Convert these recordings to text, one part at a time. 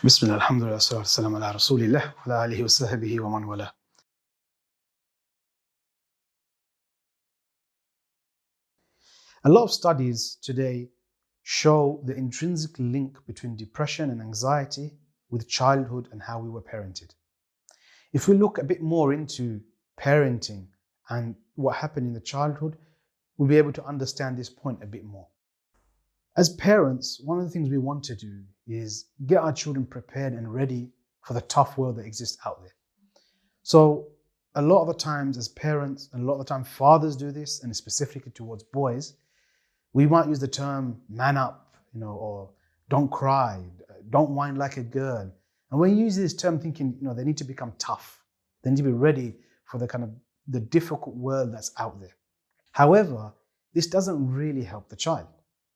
Bismillah, alhamdulillah, salatu wassalamu ala rasulillah, wa ala alihi wa sahbihi wa man wala. A lot of studies today show the intrinsic link between depression and anxiety with childhood and how we were parented. If we look a bit more into parenting and what happened in the childhood, we'll be able to understand this point a bit more. As parents, one of the things we want to do is get our children prepared and ready for the tough world that exists out there. So a lot of the times as parents, and a lot of the time fathers do this, and specifically towards boys, we might use the term man up, or don't cry, don't whine like a girl. And when you use this term thinking, they need to become tough. They need to be ready for the difficult world that's out there. However, this doesn't really help the child.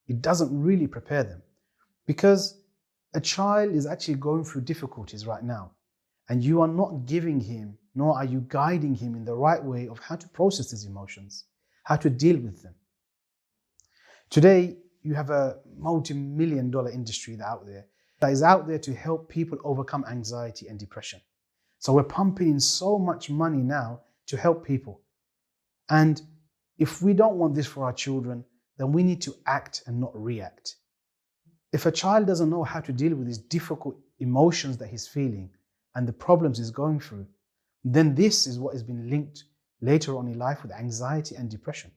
It doesn't really prepare them, because a child is actually going through difficulties right now, and you are not giving him, nor are you guiding him in the right way of how to process his emotions, how to deal with them. Today, you have a multi-million-dollar industry out there to help people overcome anxiety and depression. So we're pumping in so much money now to help people. And if we don't want this for our children, then we need to act and not react. If a child doesn't know how to deal with these difficult emotions that he's feeling and the problems he's going through, then this is what has been linked later on in life with anxiety and depression.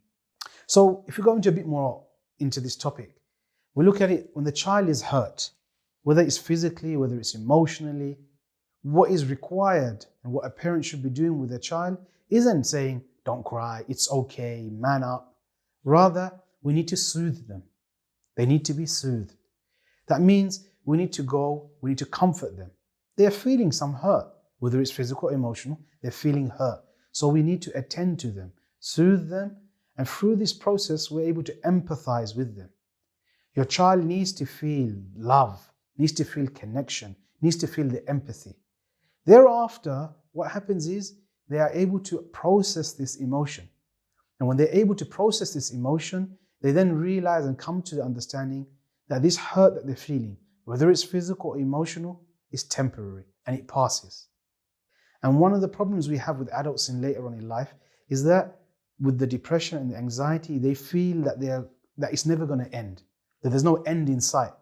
So if we go into a bit more into this topic, we look at it when the child is hurt, whether it's physically, whether it's emotionally. What is required and what a parent should be doing with their child isn't saying, don't cry, it's okay, man up. Rather, we need to soothe them. They need to be soothed. That means we need to comfort them. They're feeling some hurt, whether it's physical or emotional, they're feeling hurt. So we need to attend to them, soothe them, and through this process, we're able to empathize with them. Your child needs to feel love, needs to feel connection, needs to feel the empathy. Thereafter, what happens is they are able to process this emotion. And when they're able to process this emotion, they then realize and come to the understanding that this hurt that they're feeling, whether it's physical or emotional, is temporary and it passes. And one of the problems we have with adults later on in life is that with the depression and the anxiety, they feel that it's never going to end, that there's no end in sight.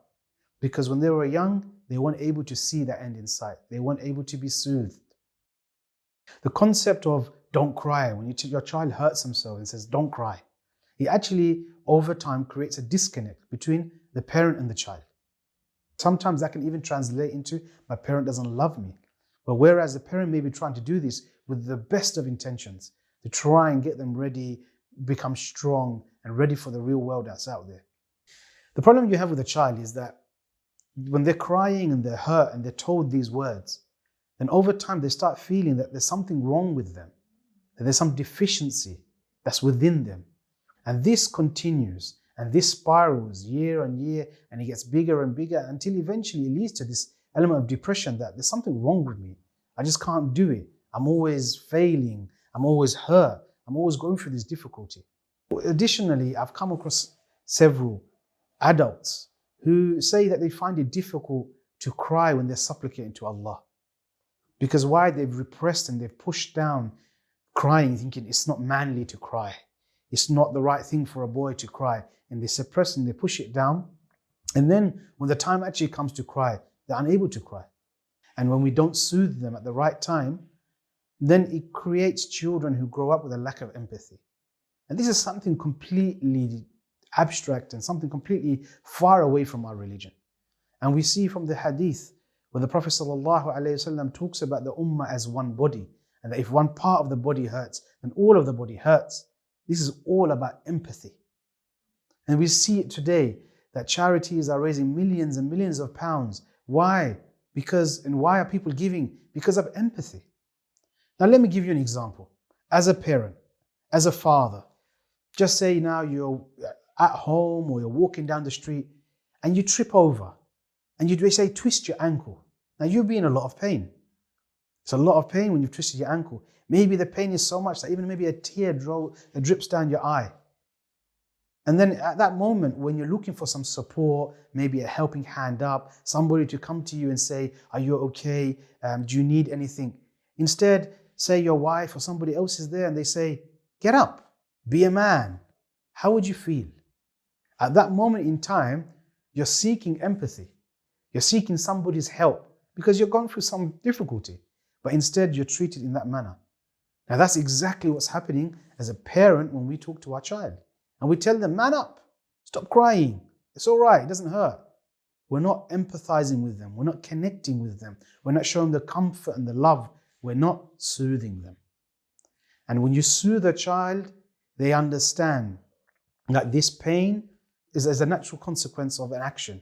Because when they were young, they weren't able to see that end in sight. They weren't able to be soothed. The concept of don't cry, when your child hurts himself and says, don't cry, it actually over time creates a disconnect between the parent and the child. Sometimes that can even translate into, my parent doesn't love me. But whereas the parent may be trying to do this with the best of intentions, to try and get them ready, become strong and ready for the real world that's out there. The problem you have with a child is that when they're crying and they're hurt and they're told these words, then over time they start feeling that there's something wrong with them, that there's some deficiency that's within them. And this continues and this spirals year on year, and it gets bigger and bigger until eventually it leads to this element of depression, that there's something wrong with me. I just can't do it. I'm always failing. I'm always hurt. I'm always going through this difficulty. Additionally, I've come across several adults who say that they find it difficult to cry when they're supplicating to Allah. Because why? They've repressed and they've pushed down crying, thinking it's not manly to cry. It's not the right thing for a boy to cry. And they suppress and they push it down. And then when the time actually comes to cry, they're unable to cry. And when we don't soothe them at the right time, then it creates children who grow up with a lack of empathy. And this is something completely abstract and something completely far away from our religion. And we see from the hadith where the Prophet ﷺ talks about the ummah as one body, and that if one part of the body hurts, then all of the body hurts. This is all about empathy. And we see it today that charities are raising millions and millions of pounds. Why? Why are people giving? Because of empathy. Now let me give you an example. As a parent, as a father, just say now you're at home or you're walking down the street and you trip over and you say twist your ankle. Now you'll be in a lot of pain. It's a lot of pain when you've twisted your ankle. Maybe the pain is so much that even maybe a tear drips down your eye. And then at that moment, when you're looking for some support, maybe a helping hand up, somebody to come to you and say, are you okay? Do you need anything? Instead, say your wife or somebody else is there and they say, get up, be a man. How would you feel? At that moment in time, you're seeking empathy. You're seeking somebody's help because you're going through some difficulty, but instead you're treated in that manner. Now that's exactly what's happening as a parent when we talk to our child. And we tell them, man up, stop crying. It's all right, it doesn't hurt. We're not empathizing with them. We're not connecting with them. We're not showing the comfort and the love. We're not soothing them. And when you soothe a child, they understand that this pain is as a natural consequence of an action,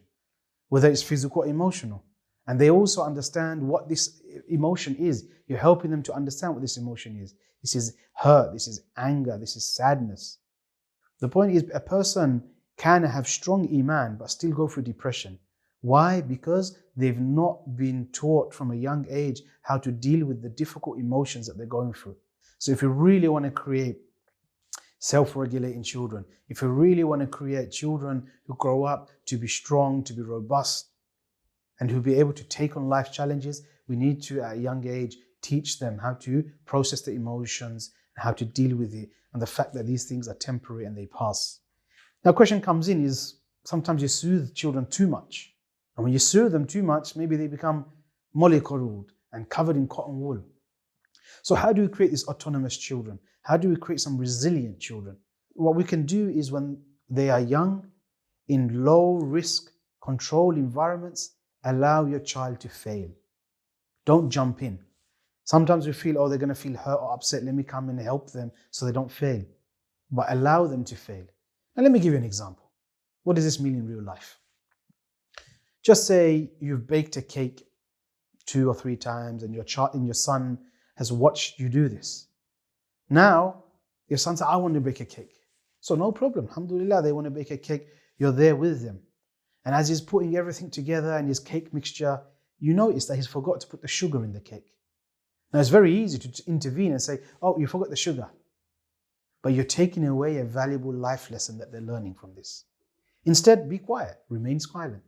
whether it's physical or emotional. And they also understand what this emotion is. You're helping them to understand what this emotion is. This is hurt, this is anger, this is sadness. The point is, a person can have strong Emaan but still go through depression. Why? Because they've not been taught from a young age how to deal with the difficult emotions that they're going through. So if you really want to create self-regulating children, if you really want to create children who grow up to be strong, to be robust, and who be able to take on life challenges, we need to, at a young age, teach them how to process the emotions and how to deal with it, and the fact that these things are temporary and they pass. Now, a question comes in is, sometimes you soothe children too much. And when you soothe them too much, maybe they become mollycoddled and covered in cotton wool. So how do we create these autonomous children? How do we create some resilient children? What we can do is, when they are young, in low-risk, controlled environments, allow your child to fail. Don't jump in. Sometimes we feel, oh, they're going to feel hurt or upset. Let me come and help them so they don't fail. But allow them to fail. Now, let me give you an example. What does this mean in real life? Just say you've baked a cake 2 or 3 times and your son has watched you do this. Now, your son says, I want to bake a cake. So no problem. Alhamdulillah, they want to bake a cake. You're there with them. And as he's putting everything together in his cake mixture, you notice that he's forgot to put the sugar in the cake. Now, it's very easy to intervene and say, oh, you forgot the sugar. But you're taking away a valuable life lesson that they're learning from this. Instead, be quiet, remain silent.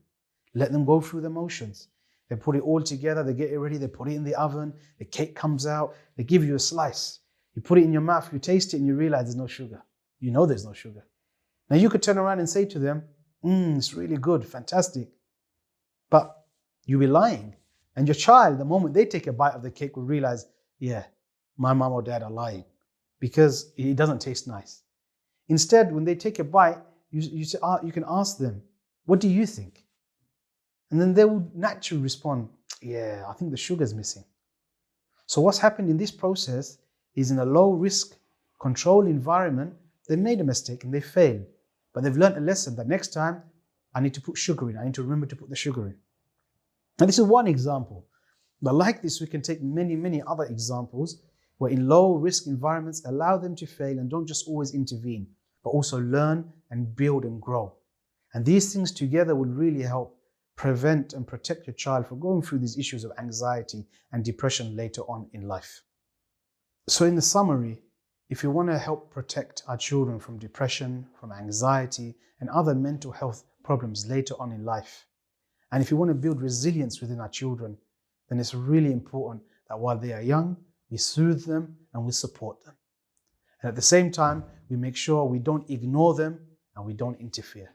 Let them go through the motions. They put it all together, they get it ready, they put it in the oven, the cake comes out, they give you a slice. You put it in your mouth, you taste it and you realize there's no sugar. You know there's no sugar. Now you could turn around and say to them, it's really good, fantastic. But you'll be lying. And your child, the moment they take a bite of the cake, will realize, yeah, my mom or dad are lying because it doesn't taste nice. Instead, when they take a bite, you can ask them, what do you think? And then they will naturally respond, yeah, I think the sugar's missing. So what's happened in this process is, in a low-risk, controlled environment, they made a mistake and they failed. But they've learned a lesson that next time, I need to put sugar in. I need to remember to put the sugar in. And this is one example. But like this, we can take many, many other examples where in low-risk environments, allow them to fail and don't just always intervene, but also learn and build and grow. And these things together will really help prevent and protect your child from going through these issues of anxiety and depression later on in life. So in the summary, if you want to help protect our children from depression, from anxiety, and other mental health problems later on in life, and if you want to build resilience within our children, then it's really important that while they are young, we soothe them and we support them. And at the same time, we make sure we don't ignore them and we don't interfere.